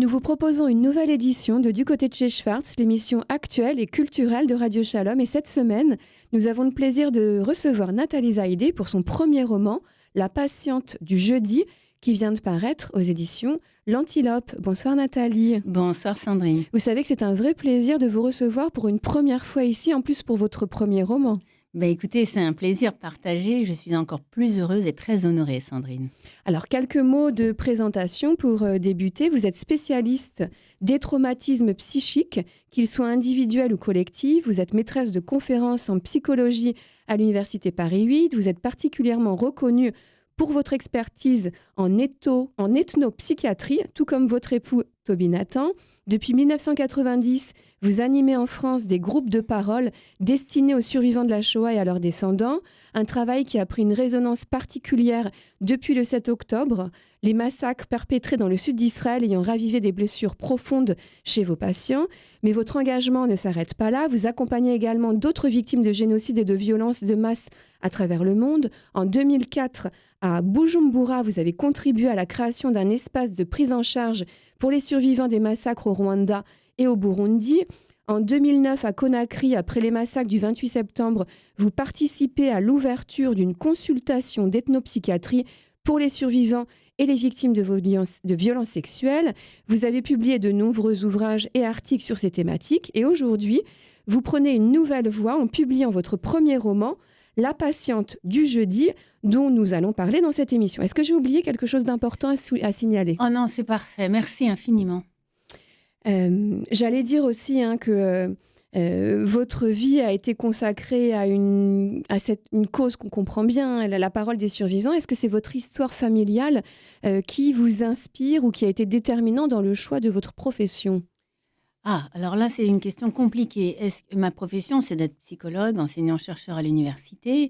Nous vous proposons une nouvelle édition de Du côté de chez Schwartz, l'émission actuelle et culturelle de Radio Shalom. Et cette semaine, nous avons le plaisir de recevoir Nathalie Zaïdé pour son premier roman, La patiente du jeudi, qui vient de paraître aux éditions L'Antilope. Bonsoir Nathalie. Bonsoir Sandrine. Vous savez que c'est un vrai plaisir de vous recevoir pour une première fois ici, en plus pour votre premier roman. Écoutez, c'est un plaisir partagé. Je suis encore plus heureuse et très honorée, Sandrine. Alors, quelques mots de présentation pour débuter. Vous êtes spécialiste des traumatismes psychiques, qu'ils soient individuels ou collectifs. Vous êtes maîtresse de conférences en psychologie à l'Université Paris 8. Vous êtes particulièrement reconnue pour votre expertise en ethnopsychiatrie, tout comme votre époux Toby Nathan. Depuis 1990, vous animez en France des groupes de parole destinés aux survivants de la Shoah et à leurs descendants, un travail qui a pris une résonance particulière depuis le 7 octobre, les massacres perpétrés dans le sud d'Israël ayant ravivé des blessures profondes chez vos patients. Mais votre engagement ne s'arrête pas là. Vous accompagnez également d'autres victimes de génocide et de violences de masse à travers le monde. En 2004, à Bujumbura, vous avez contribué à la création d'un espace de prise en charge pour les survivants des massacres au Rwanda et au Burundi. En 2009, à Conakry, après les massacres du 28 septembre, vous participez à l'ouverture d'une consultation d'ethnopsychiatrie pour les survivants et les victimes de violences sexuelles. Vous avez publié de nombreux ouvrages et articles sur ces thématiques. Et aujourd'hui, vous prenez une nouvelle voie en publiant votre premier roman, La patiente du jeudi, dont nous allons parler dans cette émission. Est-ce que j'ai oublié quelque chose d'important à signaler ? Oh non, c'est parfait. Merci infiniment. J'allais dire aussi que votre vie a été consacrée à une cause qu'on comprend bien, la parole des survivants. Est-ce que c'est votre histoire familiale qui vous inspire ou qui a été déterminant dans le choix de votre profession ? Ah, alors là, c'est une question compliquée. Ma profession, c'est d'être psychologue, enseignant-chercheur à l'université,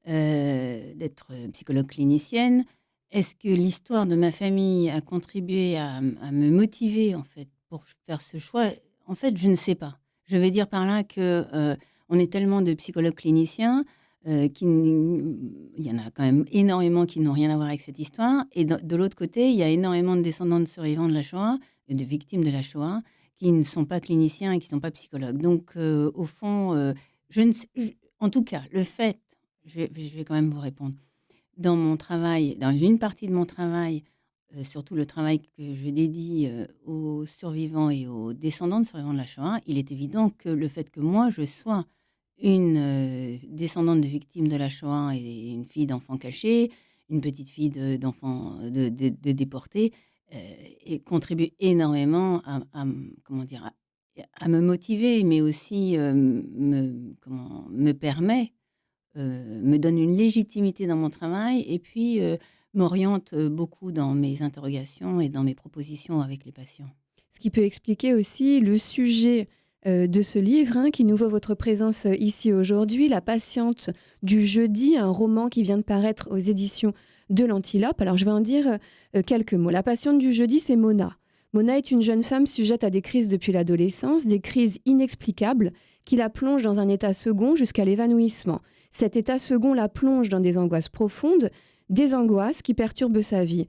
d'être psychologue clinicienne. Est-ce que l'histoire de ma famille a contribué à me motiver, en fait, pour faire ce choix ? En fait, je ne sais pas. Je vais dire par là qu'on est tellement de psychologues cliniciens il y en a quand même énormément qui n'ont rien à voir avec cette histoire. Et de l'autre côté, il y a énormément de descendants de survivants de la Shoah et de victimes de la Shoah qui ne sont pas cliniciens et qui ne sont pas psychologues. Donc, au fond, en tout cas, le fait, je vais quand même vous répondre, dans mon travail, dans une partie de mon travail, surtout le travail que je dédie aux survivants et aux descendants de survivants de la Shoah, il est évident que le fait que moi, je sois une descendante de victimes de la Shoah et une fille d'enfants cachés, une petite fille d'enfants de déportés, et contribue énormément à me motiver, mais aussi me permet, me donne une légitimité dans mon travail et puis m'oriente beaucoup dans mes interrogations et dans mes propositions avec les patients. Ce qui peut expliquer aussi le sujet de ce livre qui nous vaut votre présence ici aujourd'hui, La patiente du jeudi, un roman qui vient de paraître aux éditions de l'Antilope. Alors je vais en dire quelques mots. La patiente du jeudi, c'est Mona. Mona est une jeune femme sujette à des crises depuis l'adolescence, des crises inexplicables qui la plongent dans un état second jusqu'à l'évanouissement. Cet état second la plonge dans des angoisses profondes, des angoisses qui perturbent sa vie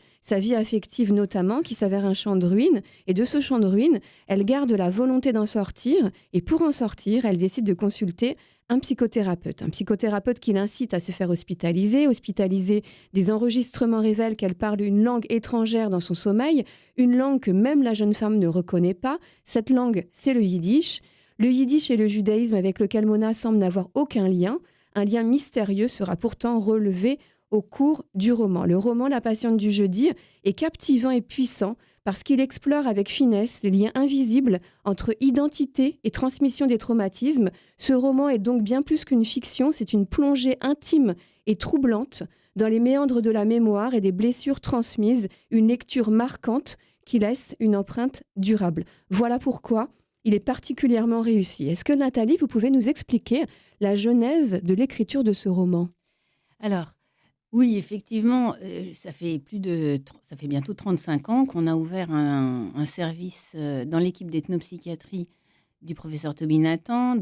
affective notamment, qui s'avère un champ de ruines. Et de ce champ de ruines, elle garde la volonté d'en sortir. Et pour en sortir, elle décide de consulter un psychothérapeute qui l'incite à se faire hospitaliser. Des enregistrements révèlent qu'elle parle une langue étrangère dans son sommeil, une langue que même la jeune femme ne reconnaît pas. Cette langue, c'est le yiddish. Le yiddish et le judaïsme avec lequel Mona semble n'avoir aucun lien. Un lien mystérieux sera pourtant relevé au cours du roman. Le roman La patiente du jeudi est captivant et puissant parce qu'il explore avec finesse les liens invisibles entre identité et transmission des traumatismes. Ce roman est donc bien plus qu'une fiction, c'est une plongée intime et troublante dans les méandres de la mémoire et des blessures transmises, une lecture marquante qui laisse une empreinte durable. Voilà pourquoi il est particulièrement réussi. Est-ce que Nathalie, vous pouvez nous expliquer la genèse de l'écriture de ce roman ? Alors, oui, effectivement, ça fait bientôt 35 ans qu'on a ouvert un service dans l'équipe d'ethnopsychiatrie du professeur Toby Nathan,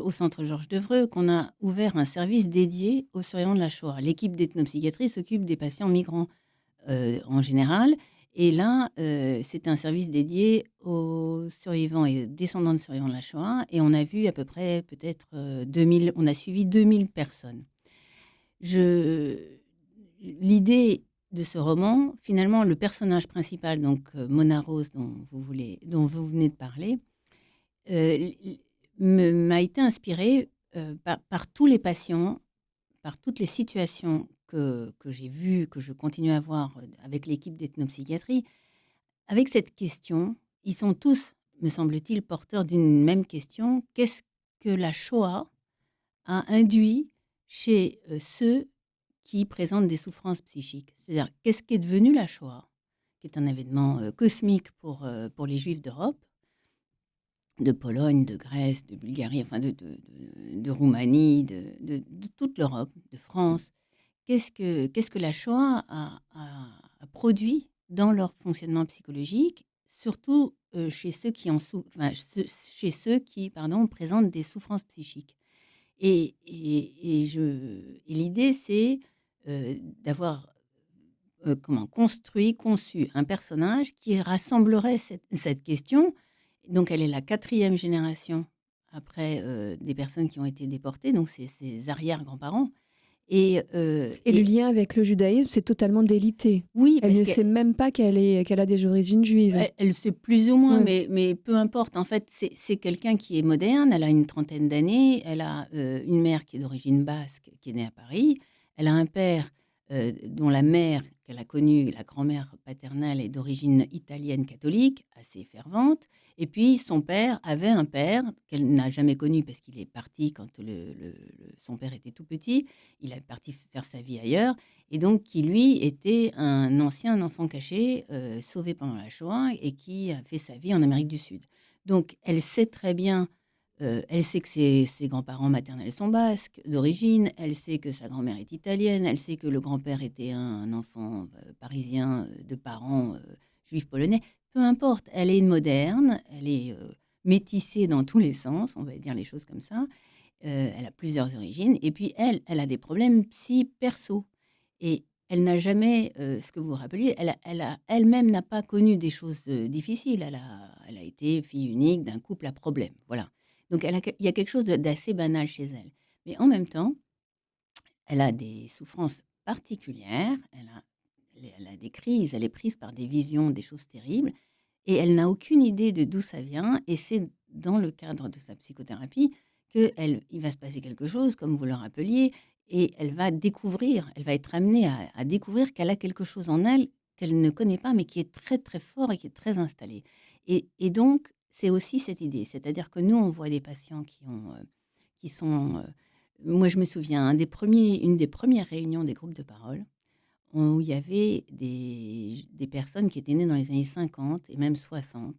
au centre Georges Devreux, qu'on a ouvert un service dédié aux survivants de la Shoah. L'équipe d'ethnopsychiatrie s'occupe des patients migrants en général, Et là, c'était un service dédié aux survivants et descendants de survivants de la Shoah. Et on a vu à peu près, peut-être 2000, on a suivi 2000 personnes. L'idée de ce roman, finalement, le personnage principal, donc Mona Rose, dont vous venez de parler, m'a été inspirée par tous les patients, par toutes les situations que j'ai vues, que je continue à voir avec l'équipe d'ethnopsychiatrie, avec cette question. Ils sont tous, me semble-t-il, porteurs d'une même question. Qu'est-ce que la Shoah a induit chez ceux qui présentent des souffrances psychiques? C'est-à-dire, qu'est-ce qui est devenu la Shoah, qui est un événement cosmique pour les Juifs d'Europe, de Pologne, de Grèce, de Bulgarie, enfin de Roumanie, de toute l'Europe, de France. Qu'est-ce que la Shoah a produit dans leur fonctionnement psychologique, surtout chez ceux chez ceux qui présentent des souffrances psychiques. Et l'idée, c'est d'avoir conçu un personnage qui rassemblerait cette question. Donc, elle est la 4e génération après des personnes qui ont été déportées, donc c'est ses arrière-grands-parents. Et le lien avec le judaïsme, c'est totalement délité. Oui, elle ne sait même pas qu'elle a des origines juives. Elle sait plus ou moins, mais peu importe. En fait, c'est quelqu'un qui est moderne. Elle a une trentaine d'années. Elle a une mère qui est d'origine basque, qui est née à Paris. Elle a un père dont la mère qu'elle a connue, la grand-mère paternelle, est d'origine italienne catholique, assez fervente. Et puis, son père avait un père qu'elle n'a jamais connu parce qu'il est parti quand son père était tout petit. Il est parti faire sa vie ailleurs. Et donc, qui, lui, était un ancien enfant caché, sauvé pendant la Shoah et qui a fait sa vie en Amérique du Sud. Donc, elle sait très bien, elle sait que ses grands-parents maternels sont basques d'origine, elle sait que sa grand-mère est italienne, elle sait que le grand-père était un enfant parisien de parents juifs polonais. Peu importe, elle est moderne, elle est métissée dans tous les sens, on va dire les choses comme ça. Elle a plusieurs origines. Et puis, elle a des problèmes perso. Et elle n'a jamais, ce que vous rappeliez, elle-même n'a pas connu des choses difficiles. Elle a été fille unique d'un couple à problème. Voilà. Donc, il y a quelque chose d'assez banal chez elle. Mais en même temps, elle a des souffrances particulières. Elle a des crises. Elle est prise par des visions, des choses terribles. Et elle n'a aucune idée de d'où ça vient. Et c'est dans le cadre de sa psychothérapie qu'il va se passer quelque chose, comme vous le rappeliez, et elle va être amenée à découvrir qu'elle a quelque chose en elle qu'elle ne connaît pas, mais qui est très, très fort et qui est très installé. Et donc, c'est aussi cette idée. C'est-à-dire que nous, on voit des patients qui sont... moi, je me souviens, une des premières réunions des groupes de parole, où il y avait des personnes qui étaient nées dans les années 50 et même 60,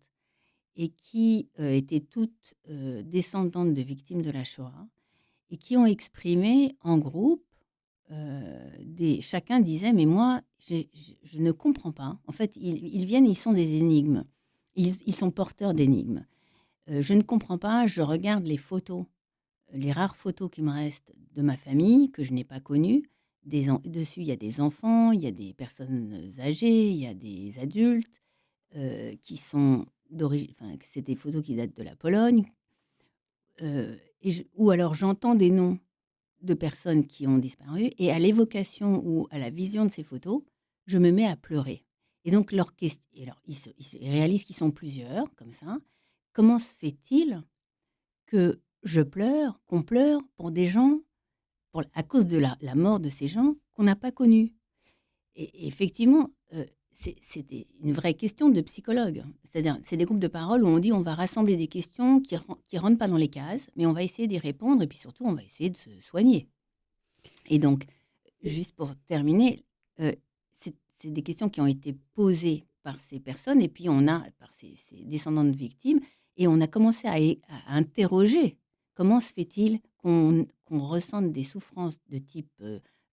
et qui étaient toutes descendantes de victimes de la Shoah, et qui ont exprimé en groupe, chacun disait « mais moi, je ne comprends pas ». En fait, ils viennent, ils sont des énigmes. Ils sont porteurs d'énigmes. Je ne comprends pas, je regarde les photos, les rares photos qui me restent de ma famille, que je n'ai pas connues. Dessus, il y a des enfants, il y a des personnes âgées, il y a des adultes qui sont d'origine... Enfin, c'est des photos qui datent de la Pologne. Ou alors j'entends des noms de personnes qui ont disparu, et à l'évocation ou à la vision de ces photos, je me mets à pleurer. Et donc, ils réalisent qu'ils sont plusieurs, comme ça. Comment se fait-il que qu'on pleure pour des gens, à cause de la mort de ces gens qu'on n'a pas connus? Et effectivement, c'était une vraie question de psychologue. C'est-à-dire, c'est des groupes de parole où on dit on va rassembler des questions qui ne rentrent pas dans les cases, mais on va essayer d'y répondre et puis surtout, on va essayer de se soigner. Et donc, juste pour terminer, c'est des questions qui ont été posées par ces personnes et puis par ces descendants de victimes, et on a commencé à interroger comment se fait-il qu'on ressente des souffrances de type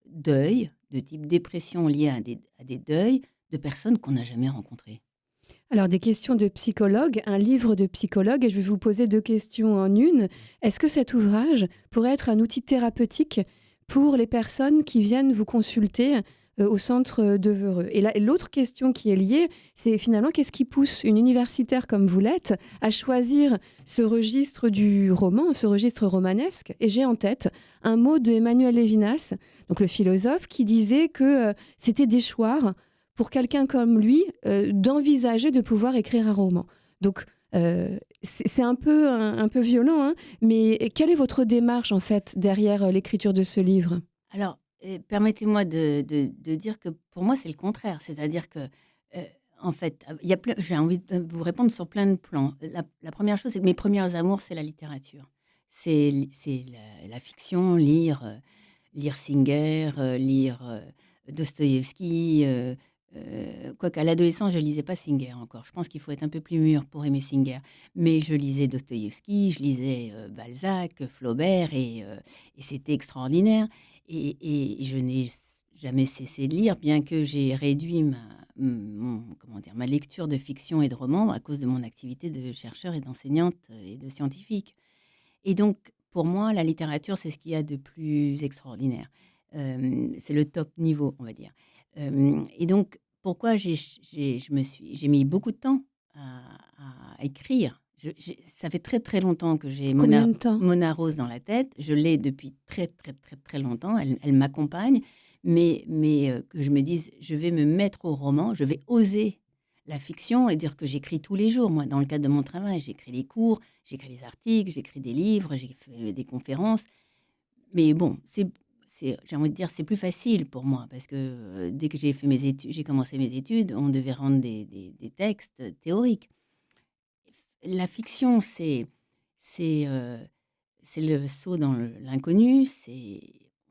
deuil, de type dépression liée à des deuils de personnes qu'on n'a jamais rencontrées. Alors, des questions de psychologue, un livre de psychologue, et je vais vous poser 2 questions en une. Est-ce que cet ouvrage pourrait être un outil thérapeutique pour les personnes qui viennent vous consulter au centre de Veureux. Et l'autre question qui est liée, c'est finalement qu'est-ce qui pousse une universitaire comme vous l'êtes à choisir ce registre du roman, ce registre romanesque. Et j'ai en tête un mot de Emmanuel Lévinas, donc le philosophe, qui disait que c'était déchoir pour quelqu'un comme lui d'envisager de pouvoir écrire un roman. Donc c'est un peu violent, hein, mais quelle est votre démarche en fait derrière l'écriture de ce livre? Alors, permettez-moi de dire que pour moi, c'est le contraire. C'est-à-dire que, heu, en fait, il y a plein j'ai envie de vous répondre sur plein de plans. La 1re chose, c'est que mes premiers amours, c'est la littérature. C'est la fiction, lire Singer, lire, Dostoïevski, quoique à l'adolescence, je lisais pas Singer encore. Je pense qu'il faut être un peu plus mûr pour aimer Singer. Mais je lisais Dostoïevski, je lisais, Balzac, Flaubert et c'était extraordinaire et je n'ai jamais cessé de lire, bien que j'ai réduit ma lecture de fiction et de romans à cause de mon activité de chercheur et d'enseignante, et de scientifique. Et donc, pour moi, la littérature, c'est ce qu'il y a de plus extraordinaire. C'est le top niveau, on va dire. Et donc, pourquoi j'ai mis beaucoup de temps à écrire. Ça fait très, très longtemps que j'ai Combien de temps? Mona Rose dans la tête. Je l'ai depuis très, très, très, très longtemps. Elle m'accompagne, mais que je me dise: «Je vais me mettre au roman, je vais oser la fiction» et dire que j'écris tous les jours, moi, dans le cadre de mon travail. J'écris les cours, j'écris les articles, j'écris des livres, j'ai fait des conférences. Mais bon, j'ai envie de dire, c'est plus facile pour moi parce que, dès que j'ai commencé mes études, on devait rendre des textes théoriques. La fiction, c'est, heu, c'est le saut dans l'inconnu,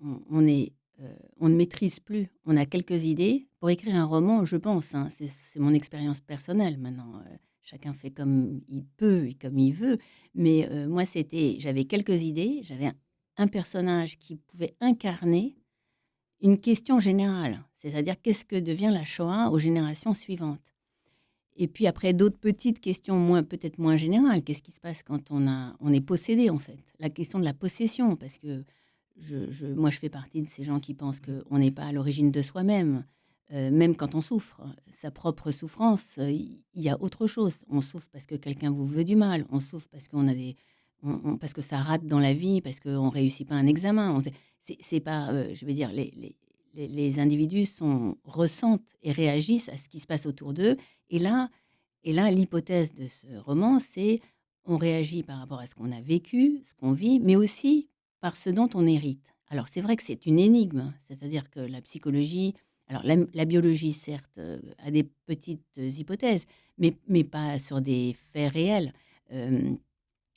on ne maîtrise plus. On a quelques idées. Pour écrire un roman, je pense, hein, c'est mon expérience personnelle maintenant, chacun fait comme il peut et comme il veut. Mais, moi, j'avais quelques idées, j'avais un personnage qui pouvait incarner une question générale. C'est-à-dire qu'est-ce que devient la Shoah aux générations suivantes? Et puis après d'autres petites questions peut-être moins générales. Qu'est-ce qui se passe quand on est possédé, en fait? La question de la possession, parce que moi, je fais partie de ces gens qui pensent qu'on n'est pas à l'origine de soi-même, même quand on souffre. Sa propre souffrance, il y a autre chose. On souffre parce que quelqu'un vous veut du mal, on souffre parce qu'on a parce que ça rate dans la vie, parce qu'on ne réussit pas un examen. C'est pas, je veux dire, les individus ressentent et réagissent à ce qui se passe autour d'eux et là l'hypothèse de ce roman, c'est on réagit par rapport à ce qu'on a vécu, ce qu'on vit, mais aussi par ce dont on hérite. Alors c'est vrai que c'est une énigme, hein, c'est-à-dire que la psychologie, alors la biologie certes, a des petites hypothèses, mais pas sur des faits réels. Hem,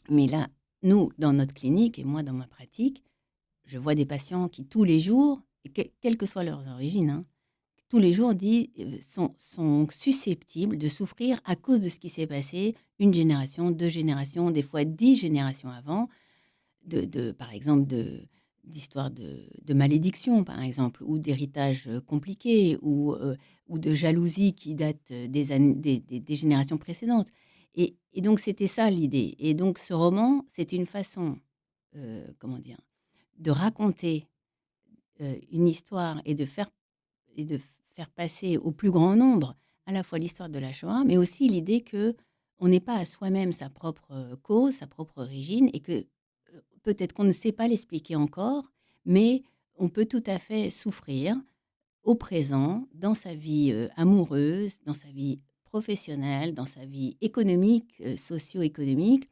mais là, nous, dans notre clinique et moi dans ma pratique, je vois des patients qui tous les jours, et quelles que soient leurs origines, hein, tous les jours sont susceptibles de souffrir à cause de ce qui s'est passé une génération, 2 générations, des fois 10 générations avant, par exemple, d'histoires de malédiction, par exemple, ou d'héritage, compliqué ou de jalousie qui date, des générations précédentes et donc c'était ça l'idée et donc ce roman, c'est une façon, comment dire? De raconter, une histoire et de faire passer au plus grand nombre, à la fois l'histoire de la Shoah, mais aussi l'idée que on n'est pas à soi-même sa propre, cause, sa propre origine et que, peut-être qu'on ne sait pas l'expliquer encore, mais on peut tout à fait souffrir au présent, dans sa vie, amoureuse, dans sa vie professionnelle, dans sa vie économique, socio-économique,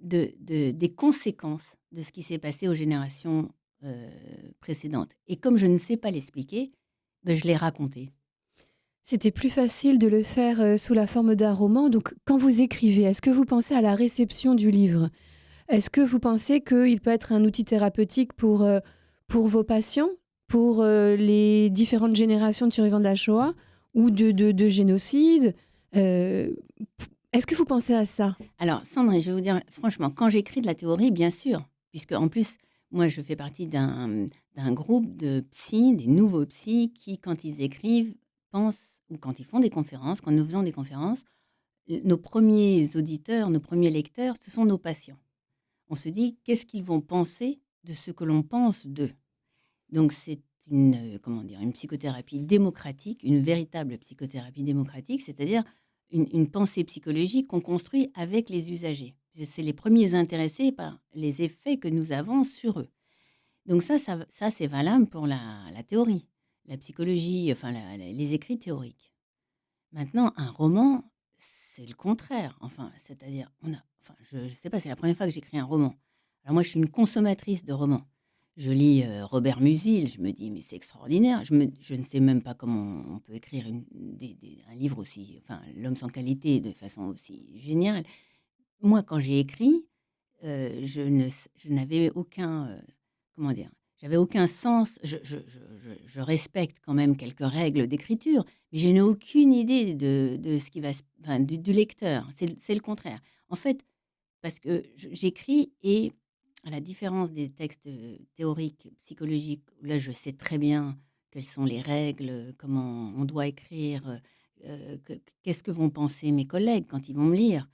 des conséquences de ce qui s'est passé aux générations, précédentes et comme je ne sais pas l'expliquer, je l'ai raconté. C'était plus facile de le faire, sous la forme d'un roman. Donc quand vous écrivez, est-ce que vous pensez à la réception du livre? Est-ce que vous pensez qu'il peut être un outil thérapeutique pour vos patients? Pour, les différentes générations de survivants de la Shoah ou de génocide? P Est-ce que vous pensez à ça? Alors Sandrine, je vais vous dire franchement, quand j'écris de la théorie, bien sûr, puisque en plus, moi je fais partie d'un groupe de psy, des nouveaux psys qui, quand ils écrivent, pensent ou quand ils font des conférences, quand nous faisons des conférences, nos premiers auditeurs, nos premiers lecteurs, ce sont nos patients. On se dit: «Qu'est-ce qu'ils vont penser de ce que l'on pense d'eux?» Donc comment dire, une psychothérapie démocratique, une véritable psychothérapie démocratique, c'est-à-dire une pensée psychologique qu'on construit avec les usagers. C'est les premiers intéressés par les effets que nous avons sur eux. Donc ça c'est valable pour la théorie, la psychologie, enfin les écrits théoriques. Maintenant, un roman, c'est le contraire. Enfin, c'est-à-dire, je ne sais pas, c'est la première fois que j'écris un roman. Alors moi, je suis une consommatrice de romans. Je lis Robert Musil, je me dis, mais c'est extraordinaire. Je ne sais même pas comment on peut écrire un livre aussi, enfin, L'homme sans qualité, de façon aussi géniale. Moi, quand j'ai écrit, je n'avais aucun, comment dire? J'avais aucun sens. Je respecte quand même quelques règles d'écriture, mais je n'ai aucune idée de ce qui va se enfin, du lecteur. C'est le contraire. En fait, parce que j'écris et à la différence des textes, théoriques, psychologiques, où là, je sais très bien quelles sont les règles, comment on doit écrire, qu'est-ce que vont penser mes collègues quand ils vont me lire,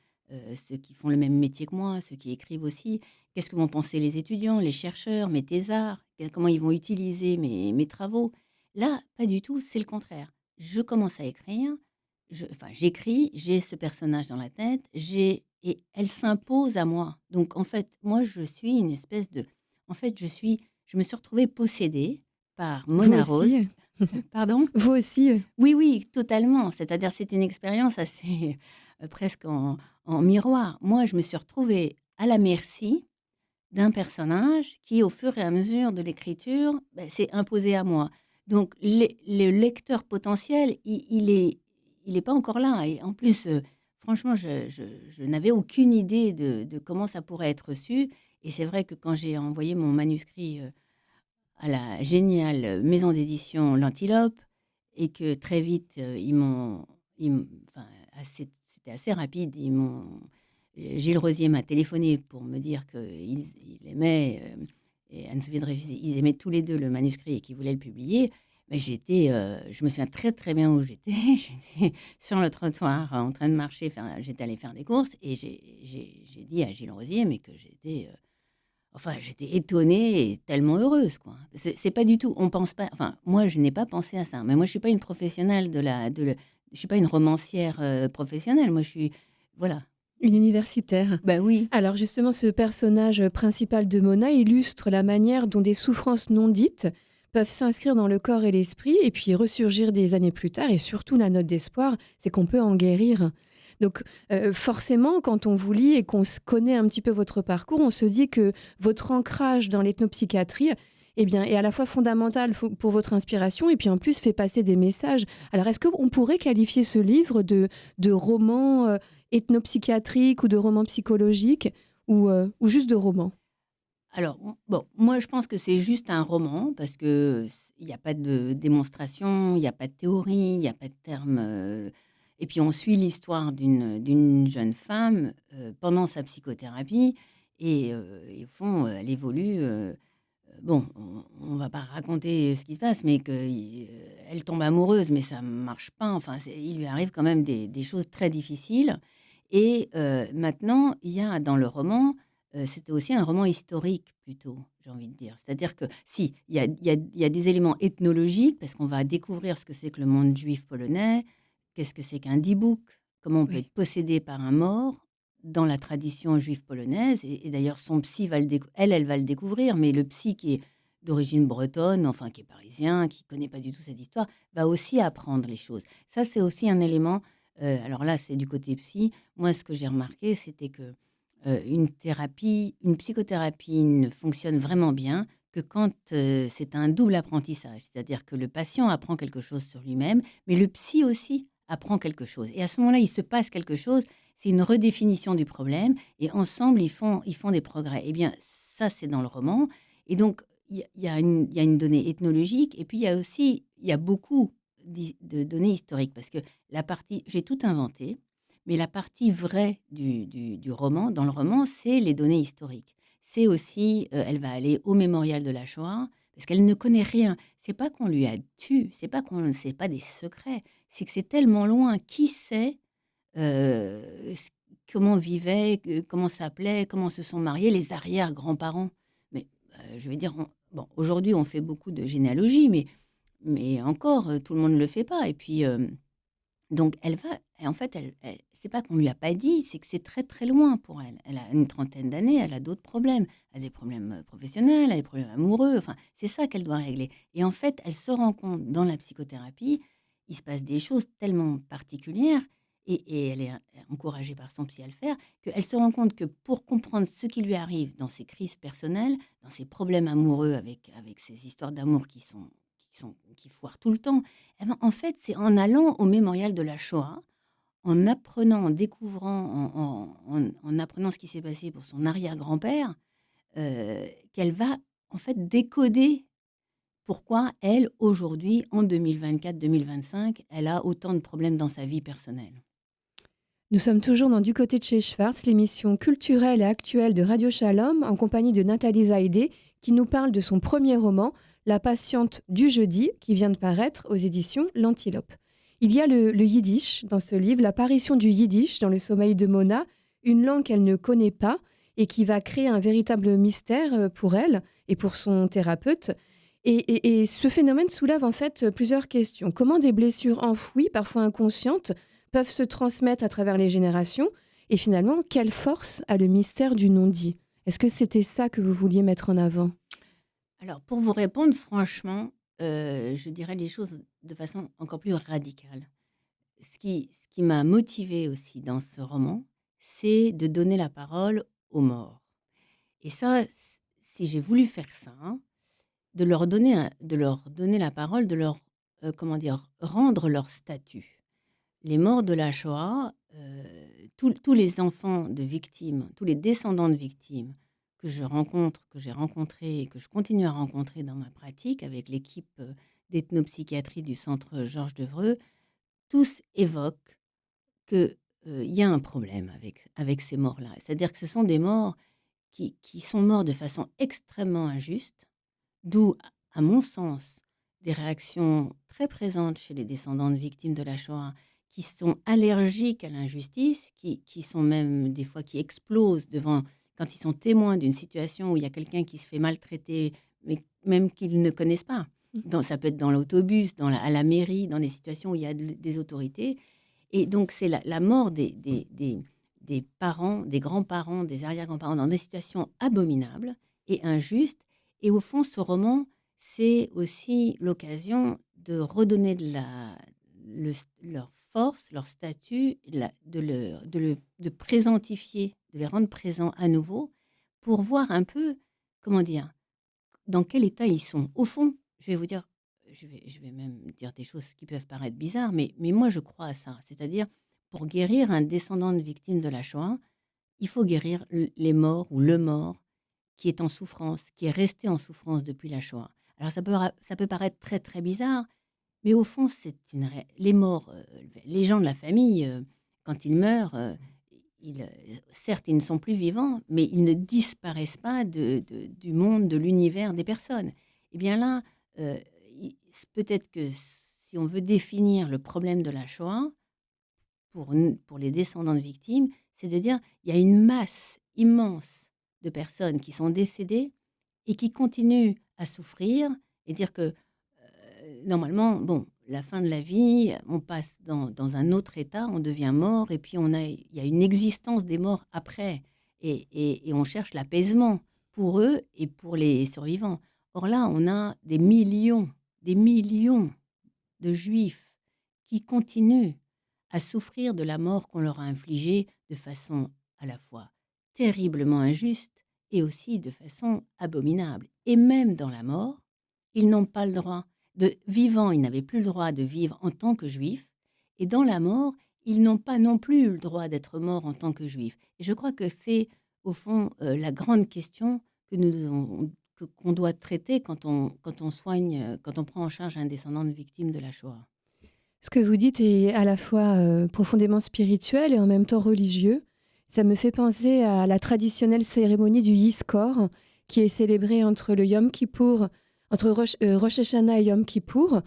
ceux qui font le même métier que moi, ceux qui écrivent aussi. Qu'est-ce que vont penser les étudiants, les chercheurs, mes thésards? Comment ils vont utiliser mes travaux? Là, pas du tout, c'est le contraire. Je commence à écrire, j'écris, j'ai ce personnage dans la tête, et elle s'impose à moi. Donc en fait, moi, je suis une espèce de en fait, je me suis retrouvée possédée par Vous Mona Rose. aussi? Pardon? Vous aussi? Oui, oui, totalement. C'est-à-dire, c'est une expérience assez, presque en miroir. Moi, je me suis retrouvée à la merci d'un personnage qui, au fur et à mesure de l'écriture, s'est imposé à moi. Donc le lecteur potentiel, il est pas encore là et en plus, franchement, je n'avais aucune idée de comment ça pourrait être reçu et c'est vrai que quand j'ai envoyé mon manuscrit, à la géniale maison d'édition L'Antilope et que très vite, enfin, c'était assez rapide. Gilles Rosier m'a téléphoné pour me dire qu'il aimait, et Anne-Sophie Dreyfus, ils aimaient tous les 2 le manuscrit et qu'ils voulaient le publier. Mais je me souviens très, très bien où j'étais. J'étais sur le trottoir en train de marcher, j'étais allée faire des courses et j'ai dit à Gilles Rosier, mais que j'étais étonnée et tellement heureuse, quoi. C'est pas du tout on pense pas moi, je n'ai pas pensé à ça. Mais moi, je suis pas une professionnelle je suis pas une romancière, professionnelle. Moi, je suis voilà. Une universitaire. Bah, oui. Alors justement, ce personnage principal de Mona illustre la manière dont des souffrances non dites peuvent s'inscrire dans le corps et l'esprit et puis ressurgir des années plus tard. Et surtout, la note d'espoir, c'est qu'on peut en guérir. Donc forcément, quand on vous lit et qu'on connaît un petit peu votre parcours, on se dit que votre ancrage dans l'ethnopsychiatrie eh bien, est à la fois fondamental pour votre inspiration et puis en plus fait passer des messages. Alors est-ce qu'on pourrait qualifier ce livre de roman ethnopsychiatrique ou de roman psychologique ou juste de roman? Alors, bon, moi, je pense que c'est juste un roman parce que il y a pas de démonstration, il y a pas de théorie, il y a pas de termes, et puis on suit l'histoire d'une jeune femme, pendant sa psychothérapie et au fond, elle évolue, bon, on va pas raconter ce qui se passe, mais elle tombe amoureuse, mais ça marche pas. Enfin, il lui arrive quand même des choses très difficiles. Et maintenant, il y a dans le roman, c'était aussi un roman historique plutôt, j'ai envie de dire. C'est-à-dire que si, il y a des éléments ethnologiques, parce qu'on va découvrir ce que c'est que le monde juif polonais, qu'est-ce que c'est qu'un dibouk, comment on peut Oui. être possédé par un mort dans la tradition juive polonaise. Et d'ailleurs, son psy va elle va le découvrir, mais le psy qui est d'origine bretonne, enfin qui est parisien, qui connaît pas du tout cette histoire, va aussi apprendre les choses. Ça, c'est aussi un élément. Alors là, c'est du côté psy. Moi, ce que j'ai remarqué, c'était que une psychothérapie ne fonctionne vraiment bien que quand c'est un double apprentissage. C'est-à-dire que le patient apprend quelque chose sur lui-même, mais le psy aussi apprend quelque chose. Et à ce moment-là, il se passe quelque chose. C'est une redéfinition du problème. Et ensemble, ils font des progrès. Eh bien, ça, c'est dans le roman. Et donc, il y a une donnée ethnologique. Et puis, il y a beaucoup de données historiques. Parce que j'ai tout inventé. Mais la partie vraie du roman, dans le roman, c'est les données historiques. C'est aussi, elle va aller au mémorial de la Shoah, parce qu'elle ne connaît rien. C'est pas qu'on lui a tué, c'est pas qu'on ne sait pas des secrets, c'est que c'est tellement loin. Qui sait s comment vivaient, comment s'appelaient, comment se sont mariés les arrière-grands-parents? Mais, je veux dire, bon, aujourd'hui, on fait beaucoup de généalogie, mais encore, tout le monde ne le fait pas. Et puis, donc, en fait, c'est pas qu'on lui a pas dit, c'est que c'est très, très loin pour elle. Elle a une trentaine d'années, elle a d'autres problèmes. Elle a des problèmes professionnels, elle a des problèmes amoureux. Enfin, c'est ça qu'elle doit régler. Et en fait, elle se rend compte dans la psychothérapie, il se passe des choses tellement particulières, et elle est encouragée par son psy à le faire, qu'elle se rend compte que pour comprendre ce qui lui arrive dans ses crises personnelles, dans ses problèmes amoureux avec ses histoires d'amour qui foirent tout le temps, eh ben, en fait, c'est en allant au mémorial de la Shoah, en apprenant, en découvrant, en apprenant ce qui s'est passé pour son arrière-grand-père, qu'elle va en fait décoder pourquoi elle, aujourd'hui, en 2024-2025, elle a autant de problèmes dans sa vie personnelle. Nous sommes toujours dans Du côté de chez Schwartz, l'émission culturelle et actuelle de Radio Shalom, en compagnie de Nathalie Zaïdé, qui nous parle de son premier roman, La patiente du jeudi, qui vient de paraître aux éditions L'Antilope. Il y a le yiddish dans ce livre, l'apparition du yiddish dans le sommeil de Mona, une langue qu'elle ne connaît pas et qui va créer un véritable mystère pour elle et pour son thérapeute. Et ce phénomène soulève en fait plusieurs questions. Comment des blessures enfouies, parfois inconscientes, peuvent se transmettre à travers les générations? Et finalement, quelle force a le mystère du non-dit? Est-ce que c'était ça que vous vouliez mettre en avant? Alors, pour vous répondre franchement, je dirais les choses de façon encore plus radicale. Ce qui m'a motivée aussi dans ce roman, c'est de donner la parole aux morts. Et ça, si j'ai voulu faire ça, hein, de leur donner la parole, de leur, comment dire, rendre leur statut. Les morts de la Shoah, tous les enfants de victimes, tous les descendants de victimes que je rencontre, que j'ai rencontrés et que je continue à rencontrer dans ma pratique avec l'équipe d'ethnopsychiatrie du centre Georges Devreux, tous évoquent qu'il y a un problème avec ces morts-là. C'est-à-dire que ce sont des morts qui sont morts de façon extrêmement injuste, d'où, à mon sens, des réactions très présentes chez les descendants de victimes de la Shoah, qui sont allergiques à l'injustice, qui sont même des fois qui explosent devant, quand ils sont témoins d'une situation où il y a quelqu'un qui se fait maltraiter, mais même qu'ils ne connaissent pas. Ça peut être dans l'autobus, à la mairie, dans des situations où il y a des autorités. Et donc, c'est la mort des parents, des grands-parents, des arrière-grands-parents, dans des situations abominables et injustes. Et au fond, ce roman, c'est aussi l'occasion de redonner leur force, leur statut, de présentifier, de les rendre présents à nouveau, pour voir un peu, comment dire, dans quel état ils sont. Au fond, je vais vous dire, je vais même dire des choses qui peuvent paraître bizarres, mais moi je crois à ça. C'est-à-dire, pour guérir un descendant de victime de la Shoah, il faut guérir les morts ou le mort qui est en souffrance, qui est resté en souffrance depuis la Shoah. Alors ça peut paraître très très bizarre, mais au fond, les morts, les gens de la famille, quand ils meurent, certes, ils ne sont plus vivants, mais ils ne disparaissent pas du monde, de l'univers des personnes. Eh bien là, peut-être que si on veut définir le problème de la Shoah, pour les descendants de victimes, c'est de dire il y a une masse immense de personnes qui sont décédées et qui continuent à souffrir, et dire que normalement, bon, la fin de la vie, on passe dans un autre état, on devient mort, et puis il y a une existence des morts après, et on cherche l'apaisement pour eux et pour les survivants. Or là, on a des millions de juifs qui continuent à souffrir de la mort qu'on leur a infligée de façon à la fois terriblement injuste et aussi de façon abominable. Et même dans la mort, ils n'ont pas le droit vivants, ils n'avaient plus le droit de vivre en tant que juifs, et dans la mort, ils n'ont pas non plus eu le droit d'être morts en tant que juifs. Et je crois que c'est, au fond, la grande question qu'on doit traiter quand on soigne, quand on prend en charge un descendant de victime de la Shoah. Ce que vous dites est à la fois profondément spirituel et en même temps religieux. Ça me fait penser à la traditionnelle cérémonie du Yizkor, qui est célébrée entre le Yom Kippour, entre Rosh Hashanah et Yom Kippour,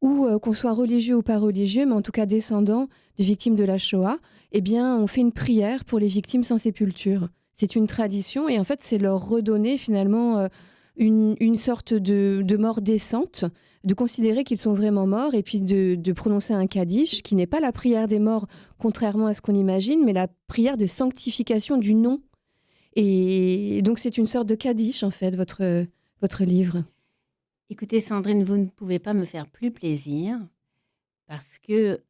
où qu'on soit religieux ou pas religieux, mais en tout cas descendant de victimes de la Shoah, eh bien, on fait une prière pour les victimes sans sépulture. C'est une tradition et en fait, c'est leur redonner finalement une sorte de mort décente, de considérer qu'ils sont vraiment morts et puis de prononcer un kaddish qui n'est pas la prière des morts, contrairement à ce qu'on imagine, mais la prière de sanctification du nom. Et donc c'est une sorte de kaddish en fait, votre livre. Écoutez, Sandrine, vous ne pouvez pas me faire plus plaisir parce que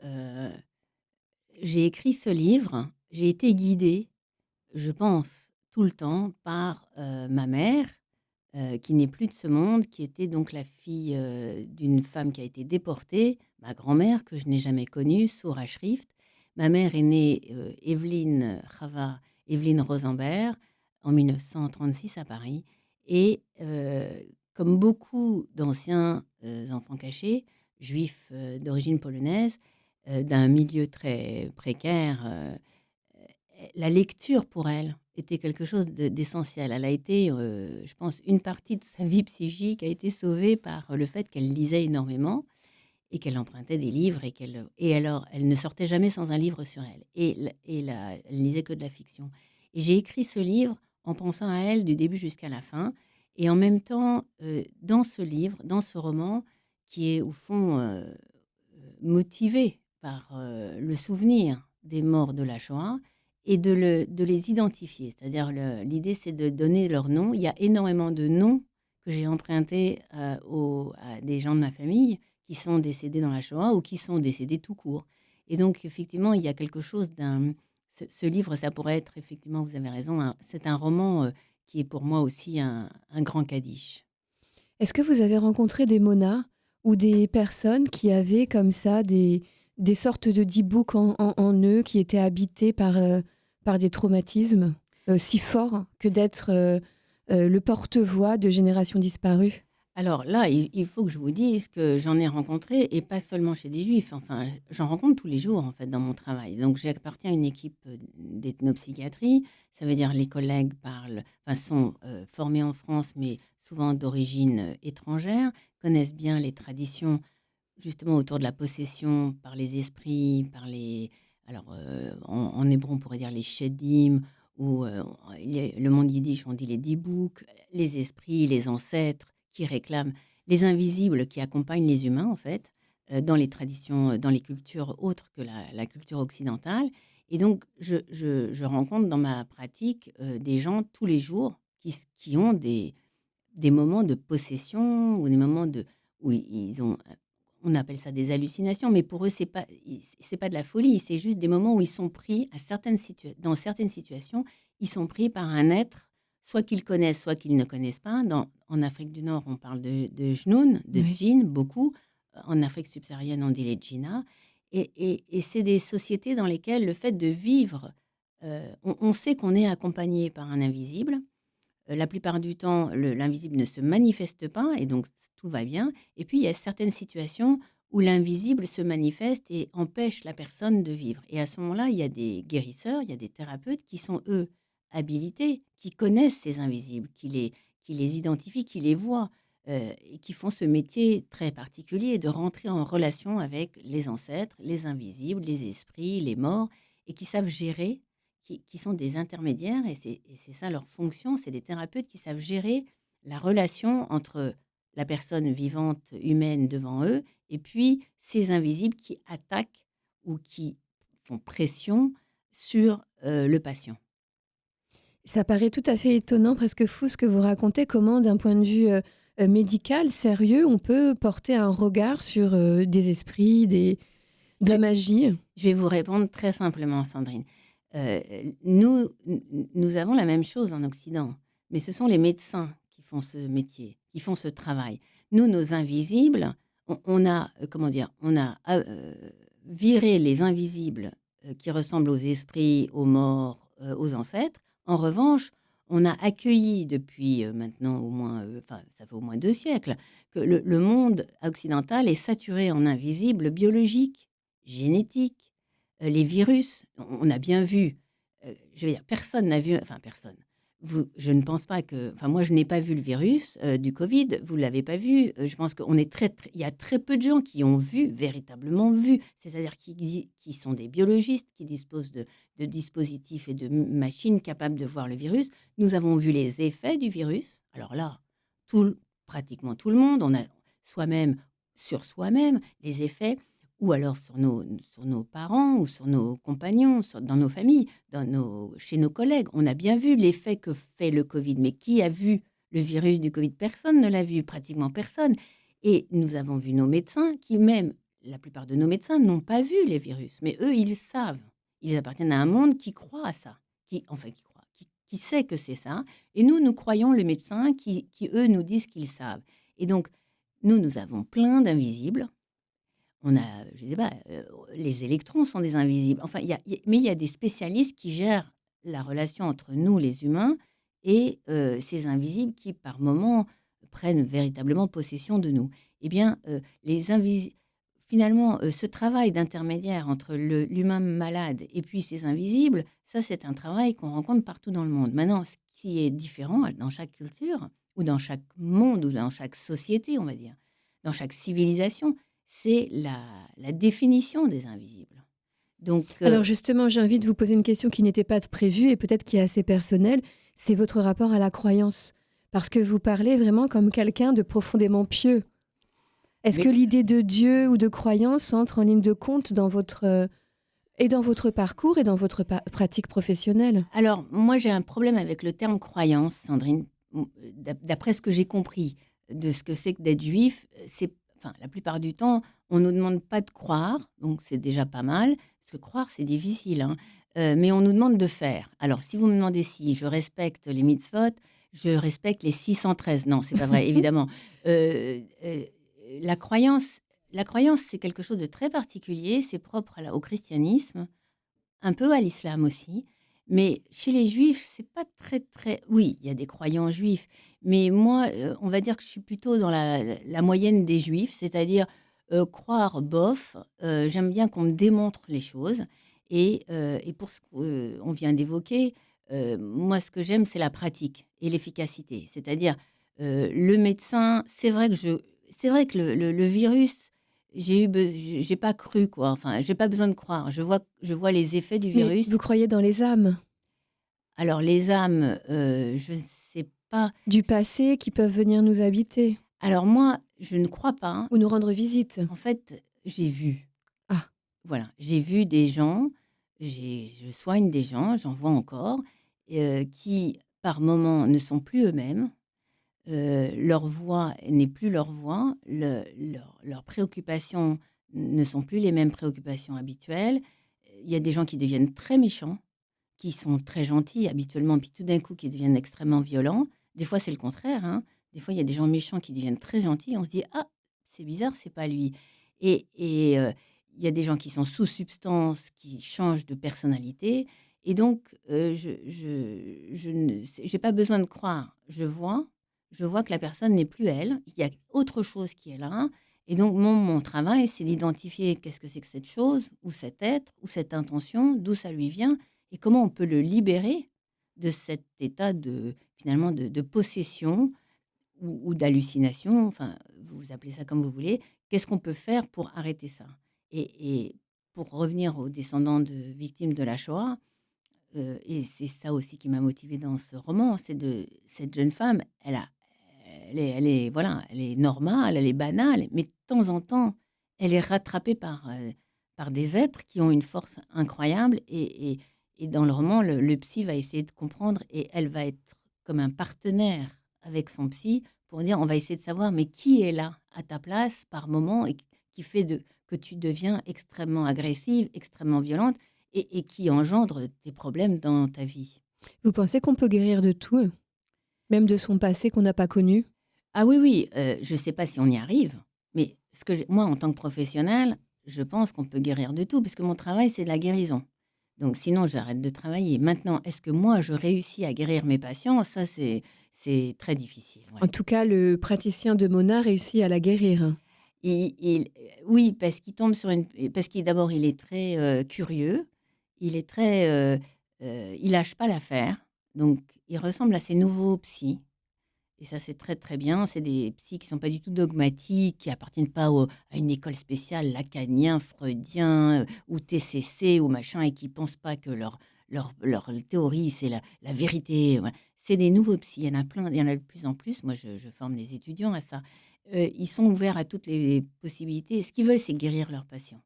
j'ai écrit ce livre, j'ai été guidée, je pense, tout le temps par ma mère, qui n'est plus de ce monde, qui était donc la fille d'une femme qui a été déportée, ma grand-mère, que je n'ai jamais connue, Soura Shrift. Ma mère est née Evelyne Chava, Evelyne Rosenberg, en 1936 à Paris. Et comme beaucoup d'anciens enfants cachés, juifs d'origine polonaise, d'un milieu très précaire, la lecture pour elle était quelque chose d'essentiel. Elle a été, je pense, une partie de sa vie psychique a été sauvée par le fait qu'elle lisait énormément et qu'elle empruntait des livres et alors elle ne sortait jamais sans un livre sur elle elle lisait que de la fiction. Et j'ai écrit ce livre en pensant à elle du début jusqu'à la fin et en même temps, dans ce livre, dans ce roman qui est au fond, motivé par, le souvenir des morts de la Shoah et de les identifier. C'est-à-dire l'idée, c'est de donner leur nom. Il y a énormément de noms que j'ai empruntés, à des gens de ma famille qui sont décédés dans la Shoah ou qui sont décédés tout court. Et donc effectivement, il y a quelque chose d'un ce livre, ça pourrait être effectivement, vous avez raison, c'est un roman, qui est pour moi aussi un grand Kaddish. Est-ce que vous avez rencontré des monas ou des personnes qui avaient comme ça des sortes de dibouk en eux, qui étaient habités par des traumatismes si forts que d'être le porte-voix de générations disparues? Alors là, il faut que je vous dise que j'en ai rencontré et pas seulement chez des juifs. Enfin, j'en rencontre tous les jours, en fait, dans mon travail. Donc j'appartiens à une équipe, d'ethnopsychiatrie. Ça veut dire les collègues sont, formés en France, mais souvent d'origine, étrangère, connaissent bien les traditions, justement, autour de la possession par les esprits, par les alors, en hébreu, on pourrait dire les shedim ou, le monde yiddish, on dit les dibouk, les esprits, les ancêtres qui réclament les invisibles qui accompagnent les humains, en fait, dans les traditions, dans les cultures autres que la culture occidentale. Et donc je rencontre dans ma pratique, des gens tous les jours qui ont des moments de possession ou des moments où ils ont, on appelle ça des hallucinations, mais pour eux, c'est pas de la folie, c'est juste des moments où ils sont pris dans certaines situations, ils sont pris par un être, soit qu'ils connaissent, soit qu'ils ne connaissent pas. En Afrique du Nord, on parle de Jnoun, de Oui. djinn, beaucoup. En Afrique subsaharienne, on dit les djinnas. Et c'est des sociétés dans lesquelles le fait de vivre, on sait qu'on est accompagné par un invisible. La plupart du temps, l'invisible ne se manifeste pas et donc tout va bien. Et puis, il y a certaines situations où l'invisible se manifeste et empêche la personne de vivre. Et à ce moment-là, il y a des guérisseurs, il y a des thérapeutes qui sont, eux, habilités, qui connaissent ces invisibles, qui les identifient, qui les voient, et qui font ce métier très particulier de rentrer en relation avec les ancêtres, les invisibles, les esprits, les morts, et qui savent gérer, qui sont des intermédiaires et c'est ça leur fonction, c'est des thérapeutes qui savent gérer la relation entre la personne vivante humaine devant eux et puis ces invisibles qui attaquent ou qui font pression sur, le patient. Ça paraît tout à fait étonnant, presque fou ce que vous racontez, comment d'un point de vue médical, sérieux, on peut porter un regard sur des esprits, de la Je magie. je vais vous répondre très simplement, Sandrine. Heu, nous avons la même chose en Occident, mais ce sont les médecins qui font ce métier, qui font ce travail. Nous, nos invisibles, on a, comment dire? On a viré les invisibles, qui ressemblent aux esprits, aux morts, aux ancêtres. En revanche, on a accueilli depuis, maintenant au moins, enfin, ça fait au moins 2 siècles, que le monde occidental est saturé en invisibles biologiques, génétiques. Les virus, on a bien vu, je veux dire, personne n'a vu enfin personne. Je ne pense pas que enfin moi je n'ai pas vu le virus, du covid, vous l'avez pas vu. Je pense qu'on est il y a très peu de gens qui ont vu, véritablement vu. C'est-à-dire qui sont des biologistes, qui disposent de dispositifs et de machines capables de voir le virus. Nous avons vu les effets du virus. Alors là, pratiquement tout le monde. On a soi-même, sur soi-même, les effets, ou alors sur nos parents, ou sur nos compagnons, dans nos familles, chez nos collègues. On a bien vu l'effet que fait le Covid. Mais qui a vu le virus du Covid? Personne ne l'a vu, pratiquement personne. Et nous avons vu nos médecins qui, même, la plupart de nos médecins n'ont pas vu les virus. Mais eux, ils savent. Ils appartiennent à un monde qui croit à ça, qui sait que c'est ça. Et nous croyons les médecins qui, eux, nous disent qu'ils savent. Et donc, nous avons plein d'invisibles. On a, je ne sais pas, les électrons sont des invisibles. Enfin, mais il y a des spécialistes qui gèrent la relation entre nous, les humains, et ces invisibles qui, par moments, prennent véritablement possession de nous. Eh bien, les invisibles, finalement, ce travail d'intermédiaire entre l'humain malade et puis ces invisibles, ça, c'est un travail qu'on rencontre partout dans le monde. Maintenant, ce qui est différent dans chaque culture, ou dans chaque monde, ou dans chaque société, on va dire, dans chaque civilisation, c'est la définition des invisibles. Donc, Alors justement, j'ai envie de vous poser une question qui n'était pas prévue et peut-être qui est assez personnelle. C'est votre rapport à la croyance. Parce que vous parlez vraiment comme quelqu'un de profondément pieux. Est-ce que mais l'idée de Dieu ou de croyance entre en ligne de compte dans votre, et dans votre parcours et dans votre pratique professionnelle? alors, moi, j'ai un problème avec le terme croyance, Sandrine. D'après ce que j'ai compris de ce que c'est que d'être juif, enfin, la plupart du temps, on ne nous demande pas de croire, donc c'est déjà pas mal, parce que croire, c'est difficile, hein. Mais on nous demande de faire. Alors, si vous me demandez si je respecte les mitzvot, je respecte les 613. Non, c'est pas vrai, évidemment. Euh, euh, la croyance, la croyance, c'est quelque chose de très particulier, c'est propre au christianisme, un peu à l'islam aussi. Mais chez les juifs, c'est pas très, très... Oui, il y a des croyants juifs, mais moi, on va dire que je suis plutôt dans la moyenne des juifs, c'est-à-dire croire bof, j'aime bien qu'on me démontre les choses. Et pour ce qu'on vient d'évoquer, moi, ce que j'aime, c'est la pratique et l'efficacité. C'est-à-dire, le médecin, c'est vrai que le virus, j'ai pas cru, quoi. Enfin, j'ai pas besoin de croire. Je vois les effets du Mais virus. vous croyez dans les âmes Alors les âmes, je ne sais pas. du passé qui peuvent venir nous habiter Alors moi, je ne crois pas, hein. ou nous rendre visite? En fait, j'ai vu. Ah, Voilà, j'ai vu des gens, je soigne des gens, j'en vois encore, qui, par moments, ne sont plus eux-mêmes. Leur voix n'est plus leur voix, leurs préoccupations ne sont plus les mêmes préoccupations habituelles. Il y a des gens qui deviennent très méchants, qui sont très gentils habituellement, puis tout d'un coup qui deviennent extrêmement violents. Des fois, c'est le contraire, hein. Des fois, il y a des gens méchants qui deviennent très gentils et on se dit: «Ah, c'est bizarre, c'est pas lui», et il y a des gens qui sont sous substance, qui changent de personnalité et donc je ne j'ai pas besoin de croire. Je vois que la personne n'est plus elle, il y a autre chose qui est là et donc mon travail, c'est d'identifier qu'est-ce que c'est que cette chose ou cet être ou cette intention, d'où ça lui vient et comment on peut le libérer de cet état finalement de possession ou d'hallucination, enfin, vous appelez ça comme vous voulez. Qu'est-ce qu'on peut faire pour arrêter ça? Et pour revenir aux descendants de victimes de la Shoah, et c'est ça aussi qui m'a motivée dans ce roman, c'est de cette jeune femme, voilà, elle est normale, elle est banale, mais de temps en temps, elle est rattrapée par des êtres qui ont une force incroyable et dans le roman, le psy va essayer de comprendre et elle va être comme un partenaire avec son psy pour dire: «On va essayer de savoir, mais qui est là, à ta place, par moment et qui fait que tu deviens extrêmement agressive, extrêmement violente et qui engendre des problèmes dans ta vie». vous pensez qu'on peut guérir de tout, même de son passé qu'on n'a pas connu? Ah oui, oui, je ne sais pas si on y arrive, mais moi, en tant que professionnelle, je pense qu'on peut guérir de tout puisque mon travail, c'est de la guérison. Donc sinon, j'arrête de travailler. Maintenant, est-ce que moi, je réussis à guérir mes patients? Ça, c'est très difficile, En ouais. tout cas, le praticien de Mona réussit à la guérir. Oui, parce qu'il tombe sur parce qu'il d'abord, il est très, curieux, il est très, il lâche pas l'affaire, donc il ressemble à ses nouveaux psys. Et ça, c'est très, très bien. C'est des psys qui sont pas du tout dogmatiques, qui appartiennent pas à une école spéciale, lacanien, freudien, ou TCC ou machin et qui pensent pas que leur théorie, c'est la vérité. Voilà. C'est des nouveaux psys, il y en a plein, il y en a de plus en plus. Moi, je forme des étudiants à ça. Ils sont ouverts à toutes les possibilités. Ce qu'ils veulent, c'est guérir leurs patients.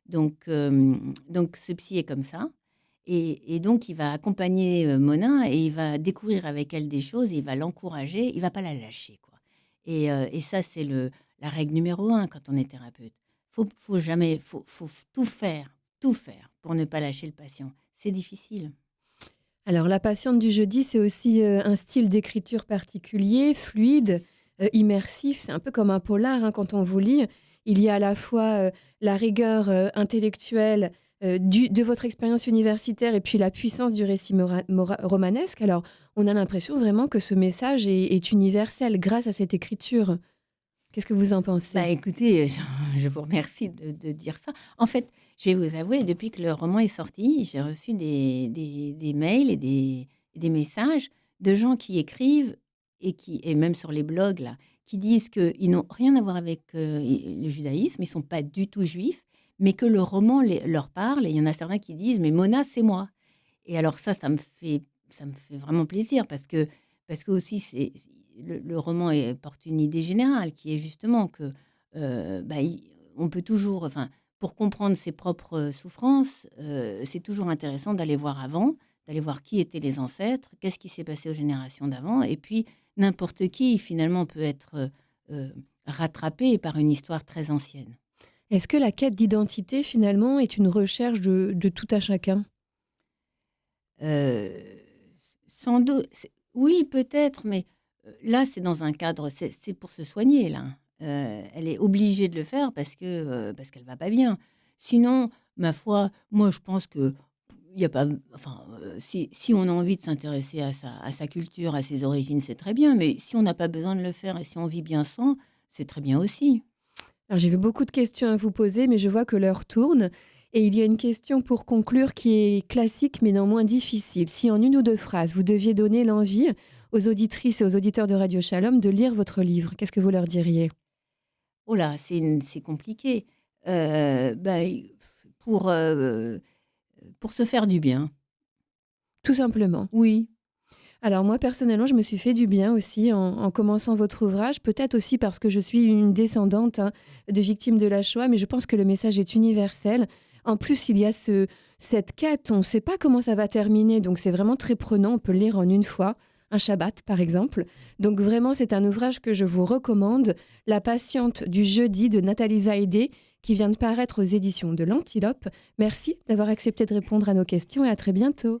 Donc ce psy est comme ça. Et donc, il va accompagner Mona et il va découvrir avec elle des choses, il va l'encourager, il ne va pas la lâcher, quoi. Et ça, c'est la règle numéro un quand on est thérapeute. Faut tout faire pour ne pas lâcher le patient. C'est difficile. Alors, La patiente du jeudi, c'est aussi un style d'écriture particulier, fluide, immersif. C'est un peu comme un polar hein, quand on vous lit. Il y a à la fois la rigueur intellectuelle de votre expérience universitaire et puis la puissance du récit romanesque. Alors, on a l'impression vraiment que ce message est universel grâce à cette écriture. Qu'est-ce que vous en Bah, pensez? écoutez, je vous remercie de dire ça. En fait, je vais vous avouer, depuis que le roman est sorti, j'ai reçu des mails et des messages de gens qui écrivent et même sur les blogs là, qui disent qu'ils n'ont rien à voir avec, le judaïsme, ils sont pas du tout juifs, mais que le roman leur parle et il y en a certains qui disent: «Mais Mona, c'est moi». Et alors ça me fait vraiment plaisir parce que aussi le roman porte une idée générale qui est justement que, on peut toujours enfin, pour comprendre ses propres souffrances, c'est toujours intéressant d'aller voir avant, d'aller voir qui étaient les ancêtres, qu'est-ce qui s'est passé aux générations d'avant et puis n'importe qui finalement peut être, rattrapé par une histoire très ancienne. Est-ce que la quête d'identité, finalement, est une recherche de tout à chacun? Heu, Sans doute, oui peut-être, mais, là c'est dans un cadre, c'est pour se soigner là. Elle est obligée de le faire parce qu'elle va pas bien. Sinon, ma foi, moi je pense que il y a pas enfin, si on a envie de s'intéresser à sa culture, à ses origines, c'est très bien, mais si on n'a pas besoin de le faire et si on vit bien sans, c'est très bien aussi. Alors, j'ai beaucoup de questions à vous poser, mais je vois que l'heure tourne. Et il y a une question pour conclure qui est classique, mais néanmoins difficile. Si en une ou deux phrases, vous deviez donner l'envie aux auditrices et aux auditeurs de Radio Shalom de lire votre livre, qu'est-ce que vous leur diriez? Oh là, c'est compliqué. Bah, i pour se faire du bien. Tout simplement. Oui. Alors moi, personnellement, je me suis fait du bien aussi en commençant votre ouvrage, peut-être aussi parce que je suis une descendante hein, de victimes de la Shoah, mais je pense que le message est universel. En plus, il y a cette quête, on ne sait pas comment ça va terminer, donc c'est vraiment très prenant, on peut le lire en une fois, un Shabbat par exemple. Donc vraiment, c'est un ouvrage que je vous recommande, La patiente du jeudi de Nathalie Zaïdé, qui vient de paraître aux éditions de l'Antilope. Merci d'avoir accepté de répondre à nos questions et à très bientôt.